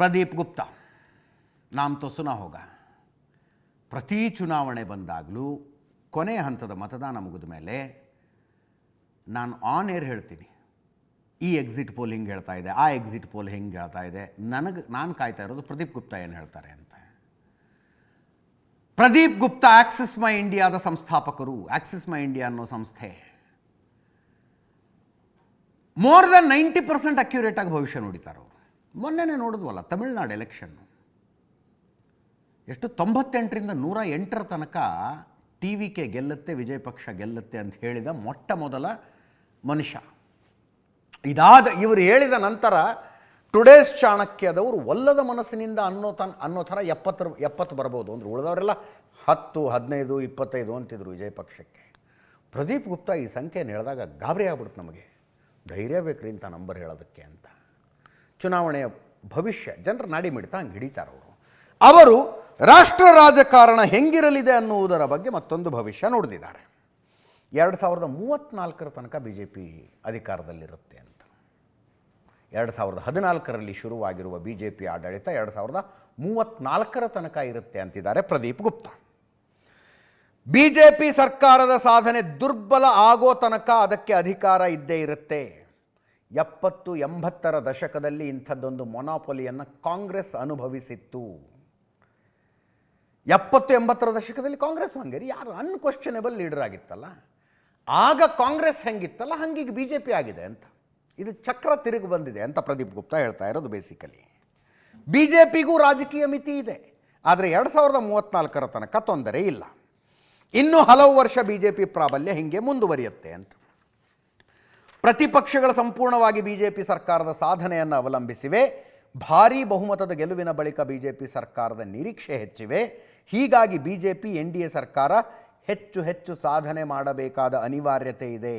ಪ್ರದೀಪ್ ಗುಪ್ತಾ ನಾಮ್ ತೋ ಸುನಾ ಹೋಗ. ಪ್ರತಿ ಚುನಾವಣೆ ಬಂದಾಗಲೂ ಕೊನೆಯ ಹಂತದ ಮತದಾನ ಮುಗಿದ ಮೇಲೆ ನಾನು ಆನ್ ಏರ್ ಹೇಳ್ತೀನಿ, ಈ ಎಕ್ಸಿಟ್ ಪೋಲ್ ಹಿಂಗೆ ಹೇಳ್ತಾ ಇದೆ, ಆ ಎಕ್ಸಿಟ್ ಪೋಲ್ ಹೆಂಗೆ ಹೇಳ್ತಾ ಇದೆ, ನಾನು ಕಾಯ್ತಾ ಇರೋದು ಪ್ರದೀಪ್ ಗುಪ್ತಾ ಏನು ಹೇಳ್ತಾರೆ ಅಂತ. ಪ್ರದೀಪ್ ಗುಪ್ತಾ ಆಕ್ಸಿಸ್ ಮೈ ಇಂಡಿಯಾದ ಸಂಸ್ಥಾಪಕರು. ಆಕ್ಸಿಸ್ ಮೈ ಇಂಡಿಯಾ ಅನ್ನೋ ಸಂಸ್ಥೆ ಮೋರ್ ದೆನ್ 90% ಅಕ್ಯುರೇಟಾಗಿ ಭವಿಷ್ಯ ನುಡಿತಾರೆ ಅವರು. ಮೊನ್ನೆನೇ ನೋಡಿದ್ವಲ್ಲ ತಮಿಳ್ನಾಡು ಎಲೆಕ್ಷನ್ನು, ಎಷ್ಟು 98ರಿಂದ 108 ತನಕ TVK ಗೆಲ್ಲುತ್ತೆ, ವಿಜಯ ಪಕ್ಷ ಗೆಲ್ಲುತ್ತೆ ಅಂತ ಹೇಳಿದ ಮೊಟ್ಟ ಮೊದಲ ಮನುಷ್ಯ. ಇವರು ಹೇಳಿದ ನಂತರ ಟುಡೇಸ್ ಚಾಣಕ್ಯದವರು ಒಲ್ಲದ ಮನಸ್ಸಿನಿಂದ ಅನ್ನೋ ಥರ 70 ಬರ್ಬೋದು ಅಂದ್ರೆ ಉಳಿದವರೆಲ್ಲ 10, 15, 25 ಅಂತಿದ್ರು ವಿಜಯ ಪಕ್ಷಕ್ಕೆ. ಪ್ರದೀಪ್ ಗುಪ್ತಾ ಈ ಸಂಖ್ಯೆಯನ್ನು ಹೇಳಿದಾಗ ಗಾಬರಿ ಆಗ್ಬಿಡ್ತು ನಮಗೆ. ಧೈರ್ಯ ಬೇಕ್ರಿ ಇಂಥ ನಂಬರ್ ಹೇಳೋದಕ್ಕೆ ಅಂತ. ಚುನಾವಣೆಯ ಭವಿಷ್ಯ ಜನರ ನಾಡಿ ಮಿಡಿತ ಹಂಗೆ ಹಿಡಿತಾರೆ ಅವರು ರಾಷ್ಟ್ರ ರಾಜಕಾರಣ ಹೆಂಗಿರಲಿದೆ ಅನ್ನುವುದರ ಬಗ್ಗೆ ಮತ್ತೊಂದು ಭವಿಷ್ಯ ನೋಡಿದ್ದಾರೆ. 2034 ತನಕ BJP ಅಧಿಕಾರದಲ್ಲಿರುತ್ತೆ ಅಂತ. 2014ರಲ್ಲಿ ಶುರುವಾಗಿರುವ BJP ಆಡಳಿತ 2034 ತನಕ ಇರುತ್ತೆ ಅಂತಿದ್ದಾರೆ ಪ್ರದೀಪ್ ಗುಪ್ತಾ. BJP ಸರ್ಕಾರದ ಸಾಧನೆ ದುರ್ಬಲ ಆಗೋ ತನಕ ಅದಕ್ಕೆ ಅಧಿಕಾರ ಇದ್ದೇ ಇರುತ್ತೆ. 70-80ರ ದಶಕದಲ್ಲಿ ಇಂಥದ್ದೊಂದು ಮೊನಾಪೊಲಿಯನ್ನು ಕಾಂಗ್ರೆಸ್ ಅನುಭವಿಸಿತ್ತು. 70-80ರ ದಶಕದಲ್ಲಿ ಕಾಂಗ್ರೆಸ್ ಹಂಗೇರಿ ಯಾರು ಅನ್ಕ್ವಶ್ಚನೇಬಲ್ ಲೀಡರ್ ಆಗಿತ್ತಲ್ಲ, ಆಗ ಕಾಂಗ್ರೆಸ್ ಹೆಂಗಿತ್ತಲ್ಲ ಹಂಗೀಗ BJP ಆಗಿದೆ ಅಂತ. ಇದು ಚಕ್ರ ತಿರುಗಿ ಬಂದಿದೆ ಅಂತ ಪ್ರದೀಪ್ ಗುಪ್ತಾ ಹೇಳ್ತಾ ಇರೋದು. ಬೇಸಿಕಲಿ BJPಗೂ ರಾಜಕೀಯ ಮಿತಿ ಇದೆ, ಆದರೆ 2034ರ ತನಕ ತೊಂದರೆ ಇಲ್ಲ. ಇನ್ನೂ ಹಲವು ವರ್ಷ BJP ಪ್ರಾಬಲ್ಯ ಹಿಂಗೆ ಮುಂದುವರಿಯುತ್ತೆ ಅಂತ. ಪ್ರತಿಪಕ್ಷಗಳ ಸಂಪೂರ್ಣವಾಗಿ BJP ಸರ್ಕಾರದ ಸಾಧನೆಯನ್ನು ಅವಲಂಬಿಸಿವೆ. ಭಾರೀ ಬಹುಮತದ ಗೆಲುವಿನ ಬಳಿಕ BJP ಸರ್ಕಾರದ ನಿರೀಕ್ಷೆ ಹೆಚ್ಚಿವೆ. ಹೀಗಾಗಿ BJP NDA ಸರ್ಕಾರ ಹೆಚ್ಚು ಸಾಧನೆ ಮಾಡಬೇಕಾದ ಅನಿವಾರ್ಯತೆ ಇದೆ.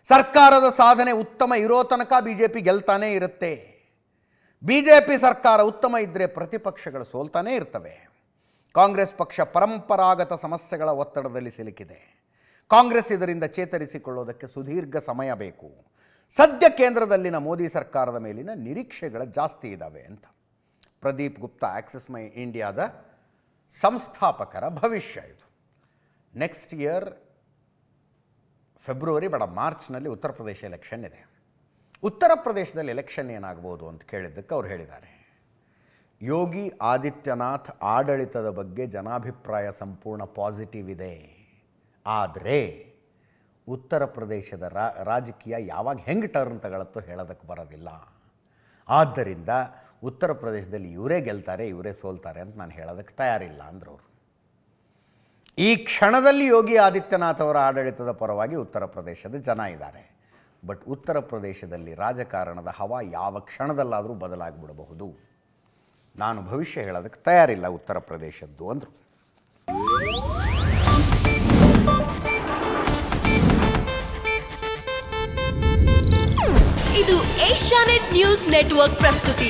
ಸರ್ಕಾರದ ಸಾಧನೆ ಉತ್ತಮ ಇರೋ ತನಕ BJP ಗೆಲ್ತಾನೇ ಇರುತ್ತೆ. BJP ಸರ್ಕಾರ ಉತ್ತಮ ಇದ್ದರೆ ಪ್ರತಿಪಕ್ಷಗಳು ಸೋಲ್ತಾನೇ ಇರ್ತವೆ. ಕಾಂಗ್ರೆಸ್ ಪಕ್ಷ ಪರಂಪರಾಗತ ಸಮಸ್ಯೆಗಳ ಒತ್ತಡದಲ್ಲಿ ಸಿಲುಕಿದೆ. ಕಾಂಗ್ರೆಸ್ ಇದರಿಂದ ಚೇತರಿಸಿಕೊಳ್ಳೋದಕ್ಕೆ ಸುದೀರ್ಘ ಸಮಯ ಬೇಕು. ಸದ್ಯ ಕೇಂದ್ರದಲ್ಲಿನ ಮೋದಿ ಸರ್ಕಾರದ ಮೇಲಿನ ನಿರೀಕ್ಷೆಗಳ ಜಾಸ್ತಿ ಇದ್ದಾವೆ ಅಂತ ಪ್ರದೀಪ್ ಗುಪ್ತಾ ಆಕ್ಸಿಸ್ ಮೈ ಇಂಡಿಯಾದ ಸಂಸ್ಥಾಪಕರ ಭವಿಷ್ಯ ಇದು. ನೆಕ್ಸ್ಟ್ ಇಯರ್ ಫೆಬ್ರವರಿ ಮಾರ್ಚ್ನಲ್ಲಿ ಉತ್ತರ ಪ್ರದೇಶ ಎಲೆಕ್ಷನ್ ಇದೆ. ಉತ್ತರ ಪ್ರದೇಶದಲ್ಲಿ ಎಲೆಕ್ಷನ್ ಏನಾಗ್ಬೋದು ಅಂತ ಕೇಳಿದ್ದಕ್ಕೆ ಅವ್ರು ಹೇಳಿದ್ದಾರೆ, ಯೋಗಿ ಆದಿತ್ಯನಾಥ್ ಆಡಳಿತದ ಬಗ್ಗೆ ಜನಾಭಿಪ್ರಾಯ ಸಂಪೂರ್ಣ ಪಾಸಿಟಿವ್ ಇದೆ, ಆದರೆ ಉತ್ತರ ಪ್ರದೇಶದ ರಾಜಕೀಯ ಯಾವಾಗ ಹೆಂಗೆ ಟರ್ನ್ ತಗೊಳತ್ತೋ ಹೇಳೋದಕ್ಕೆ ಬರೋದಿಲ್ಲ. ಆದ್ದರಿಂದ ಉತ್ತರ ಪ್ರದೇಶದಲ್ಲಿ ಇವರೇ ಗೆಲ್ತಾರೆ, ಇವರೇ ಸೋಲ್ತಾರೆ ಅಂತ ನಾನು ಹೇಳೋದಕ್ಕೆ ತಯಾರಿಲ್ಲ ಅಂದರು ಅವರು. ಈ ಕ್ಷಣದಲ್ಲಿ ಯೋಗಿ ಆದಿತ್ಯನಾಥ್ ಅವರ ಆಡಳಿತದ ಪರವಾಗಿ ಉತ್ತರ ಪ್ರದೇಶದ ಜನ ಇದ್ದಾರೆ. ಬಟ್ ಉತ್ತರ ಪ್ರದೇಶದಲ್ಲಿ ರಾಜಕಾರಣದ ಹವಾ ಯಾವ ಕ್ಷಣದಲ್ಲಾದರೂ ಬದಲಾಗಿಬಿಡಬಹುದು. ನಾನು ಭವಿಷ್ಯ ಹೇಳೋದಕ್ಕೆ ತಯಾರಿಲ್ಲ ಉತ್ತರ ಪ್ರದೇಶದ್ದು ಅಂದರು. ಇದು ಏಷ್ಯಾನೆಟ್ ನ್ಯೂಸ್ ನೆಟ್ವರ್ಕ್ ಪ್ರಸ್ತುತಿ.